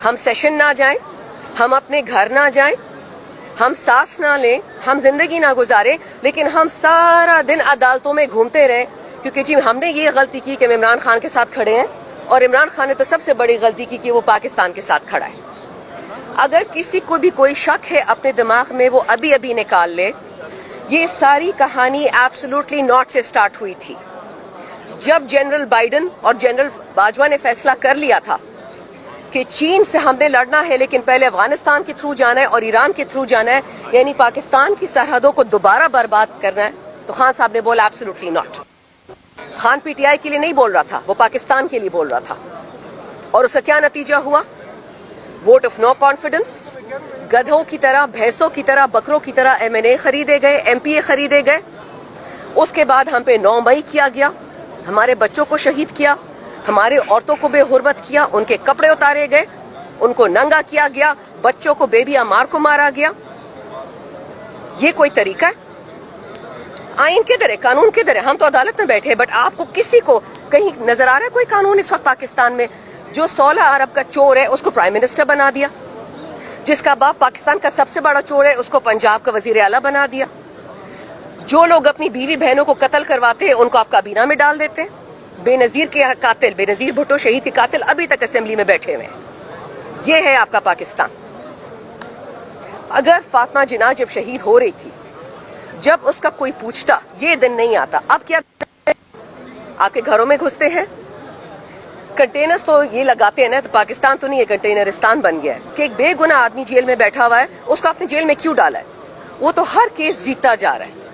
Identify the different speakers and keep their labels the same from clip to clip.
Speaker 1: ہم سیشن نہ جائیں, ہم اپنے گھر نہ جائیں, ہم سانس نہ لیں, ہم زندگی نہ گزاریں, لیکن ہم سارا دن عدالتوں میں گھومتے رہیں کیونکہ جی ہم نے یہ غلطی کی کہ ہم عمران خان کے ساتھ کھڑے ہیں, اور عمران خان نے تو سب سے بڑی غلطی کی کہ وہ پاکستان کے ساتھ کھڑا ہے. اگر کسی کو بھی کوئی شک ہے اپنے دماغ میں, وہ ابھی ابھی نکال لے. یہ ساری کہانی ایبسولوٹلی ناٹ سے سٹارٹ ہوئی تھی. جب جنرل بائیڈن اور جنرل باجوہ نے فیصلہ کر لیا تھا کہ چین سے ہم نے لڑنا ہے لیکن پہلے افغانستان کے تھرو جانا ہے اور ایران کے تھرو جانا ہے, یعنی پاکستان کی سرحدوں کو دوبارہ برباد کرنا ہے, تو خان صاحب نے بولا absolutely not. Khan P T I کے لیے نہیں بول رہا تھا, وہ پاکستان کے لیے بول رہا تھا. اور اس کا کیا نتیجہ ہوا؟ Vote of no confidence. گدھوں کی طرح, بھینسوں کی طرح, بکروں کی طرح ایم این اے خریدے گئے, ایم پی اے خریدے گئے. اس کے بعد ہم پہ 9 مئی کیا گیا, ہمارے بچوں کو شہید کیا, ہمارے عورتوں کو بے حرمت کیا, ان کے کپڑے اتارے گئے, ان کو ننگا کیا گیا, بچوں کو بیبی امار کو مارا گیا. یہ کوئی طریقہ ہے؟ آئین کدھر ہے, قانون کدھر ہے؟ ہم تو عدالت میں بیٹھے ہیں, بٹ آپ کو کسی کو کہیں نظر آ رہا ہے کوئی قانون اس وقت پاکستان میں؟ جو 16 ارب کا چور ہے اس کو پرائم منسٹر بنا دیا, جس کا باپ پاکستان کا سب سے بڑا چور ہے اس کو پنجاب کا وزیر اعلیٰ بنا دیا. جو لوگ اپنی بیوی بہنوں کو قتل کرواتے ہیں ان کو آپ کابینہ میں ڈال دیتے ہیں. بے نظیر کے قاتل, بے نظیر بھٹو شہید کے قاتل ابھی تک اسمبلی میں بیٹھے ہوئے ہیں. یہ ہے آپ کا پاکستان. اگر فاطمہ جناح جب شہید ہو رہی تھی, جب اس کا کوئی پوچھتا, یہ دن نہیں آتا. اب کیا آپ کے گھروں میں گھستے ہیں, کنٹینرز تو یہ لگاتے ہیں نا, تو پاکستان تو نہیں ہے, کنٹینرستان بن گیا ہے کہ ایک بے گناہ آدمی جیل میں بیٹھا ہوا ہے, اس کو آپ نے جیل میں کیوں ڈالا ہے؟ وہ تو ہر کیس جیتتا جا رہا ہے.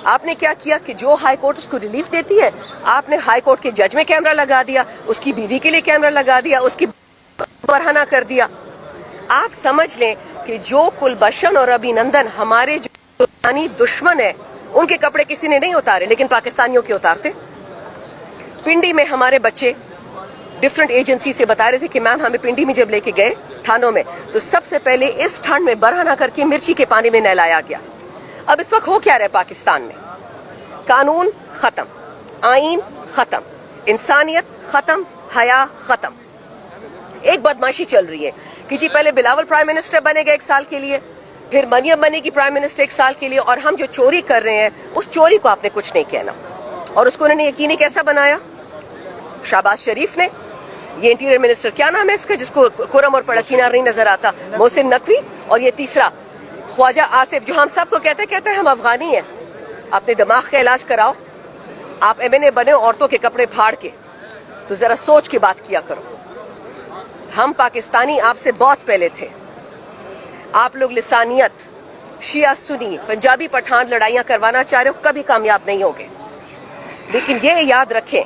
Speaker 1: آپ نے کیا کیا کہ جو ہائی کورٹ اس کو ریلیف دیتی ہے, آپ نے ہائی کورٹ کے جج میں کیمرہ لگا دیا, اس کی بیوی کے لیے کیمرہ لگا دیا, اس کی برہنہ کر دیا. آپ سمجھ لیں کہ جو کلبھشن اور ابھی نندن ہمارے جو دشمن ہے, ان کے کپڑے کسی نے نہیں اتارے لیکن پاکستانیوں کے اتارتے. پنڈی میں ہمارے بچے ڈفرنٹ ایجنسی سے بتا رہے تھے کہ میم ہمیں پنڈی میں جب لے کے گئے تھانوں میں, تو سب سے پہلے اس ٹھنڈ میں برہنہ کر کے مرچی کے پانی میں نہلایا گیا. اب اس وقت ہو کیا رہا ہے پاکستان میں؟ قانون ختم, آئین ختم, انسانیت ختم, حیا ختم. ایک بدماشی چل رہی ہے کہ جی پہلے بلاول پرائم منسٹر بنے گا 1 سال کے لیے, پھر مریم بنے گی پرائم منسٹر 1 سال کے لیے, اور ہم جو چوری کر رہے ہیں اس چوری کو آپ نے کچھ نہیں کہنا. اور اس کو انہوں نے یقینی کیسا بنایا؟ شہباز شریف نے. یہ انٹیریئر منسٹر کیا نام ہے اس کا جس کو کرم اور پڑا چینار نہیں نظر آتا؟ محسن نقوی. اور یہ تیسرا خواجہ آصف, جو ہم سب کو کہتے ہیں ہم افغانی ہیں. اپنے دماغ کا علاج کراؤ. آپ ایم این اے بنے عورتوں کے کپڑے پھاڑ کے, تو ذرا سوچ کے بات کیا کرو. ہم پاکستانی آپ سے بہت پہلے تھے. آپ لوگ لسانیت, شیعہ سنی, پنجابی پٹھان لڑائیاں کروانا چاہ رہے ہو, کبھی کامیاب نہیں ہوگے. لیکن یہ یاد رکھیں,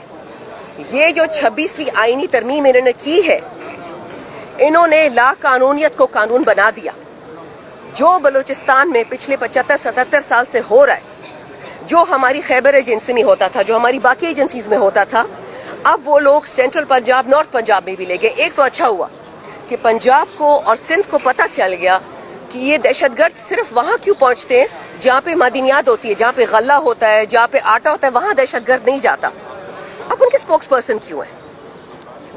Speaker 1: یہ جو 26ویں آئینی ترمیم انہوں نے کی ہے, انہوں نے لا قانونیت کو قانون بنا دیا. جو بلوچستان میں پچھلے 75-77 سال سے ہو رہا ہے, جو ہماری خیبر ایجنسی میں ہوتا تھا, جو ہماری باقی ایجنسیز میں ہوتا تھا, اب وہ لوگ سینٹرل پنجاب, نارتھ پنجاب میں بھی لے گئے. ایک تو اچھا ہوا کہ پنجاب کو اور سندھ کو پتہ چل گیا کہ یہ دہشت گرد صرف وہاں کیوں پہنچتے ہیں جہاں پہ معدنیات ہوتی ہے, جہاں پہ غلہ ہوتا ہے, جہاں پہ آٹا ہوتا ہے, وہاں دہشت گرد نہیں جاتا. اب ان کے اسپوکس پرسن کیوں ہیں؟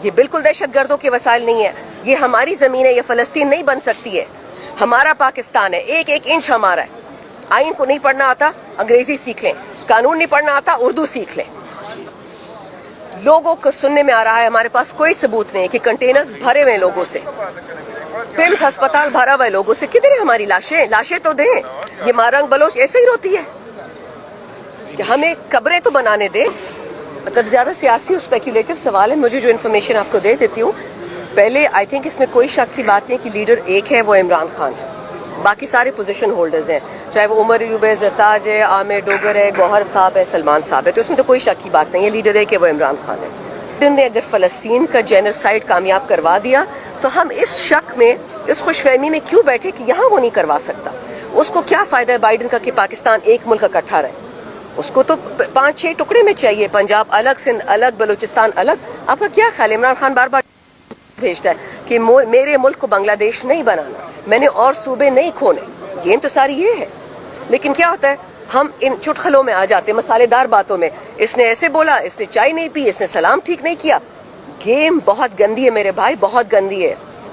Speaker 1: یہ بالکل دہشت گردوں کے وسائل نہیں ہے. یہ ہماری زمین ہے, یہ فلسطین نہیں بن سکتی ہے. ہمارا پاکستان ہے, ایک ایک انچ ہمارا ہے. آئین کو نہیں پڑھنا آتا, انگریزی سیکھ لیں. قانون نہیں پڑھنا آتا, اردو سیکھ لیں. لوگوں کو سننے میں آ رہا ہے, ہمارے پاس کوئی ثبوت نہیں کہ کنٹینرز بھرے ہوئے لوگوں سے, پمس ہسپتال بھرا ہوا ہے لوگوں سے. کدھر ہے ہماری لاشیں؟ لاشیں تو دیں. یہ مارنگ بلوچ ایسے ہی روتی ہے کہ ہمیں قبریں تو بنانے دیں. مطلب زیادہ سیاسی اور اسپیکولیٹو سوال ہے. مجھے جو انفارمیشن آپ کو دے دیتی ہوں, پہلے آئی تھنک اس میں کوئی شک کی بات نہیں کہ لیڈر ایک ہے, وہ عمران خان ہے. باقی سارے پوزیشن ہولڈرز ہیں, چاہے وہ عمر ایوب ہے, زرتاج ہے, عامر ڈوگر ہے, گوہر صاحب ہے, سلمان صاحب ہے. تو اس میں تو کوئی شک کی بات نہیں ہے, لیڈر ایک ہے, وہ عمران خان ہے. نے اگر فلسطین کا جینوسائیڈ کامیاب کروا دیا تو ہم اس شک میں, اس خوش فہمی میں کیوں بیٹھے کہ یہاں وہ نہیں کروا سکتا. اس کو کیا فائدہ ہے بائیڈن کا کہ پاکستان ایک ملک اکٹھا رہے؟ اس کو تو 5-6 ٹکڑے میں چاہیے, پنجاب الگ, سندھ الگ, بلوچستان الگ. آپ کا کیا خیال ہے؟ عمران خان بار بار بھیجتا ہے کہ میرے ملک کو بنگلہ دیش نہیں بنانا, میں نے اور صوبے نہیں کھونے. گیم تو ساری یہ ہے. لیکن کیا ہوتا ہے, ہم ان چٹخلوں میں آ جاتے, مسالے دار باتوں میں. اس نے ایسے بولا, اس نے چائے نہیں پی, اس نے سلام ٹھیک نہیں کیا. گیم بہت گندی ہے میرے بھائی, بہت گندی ہے.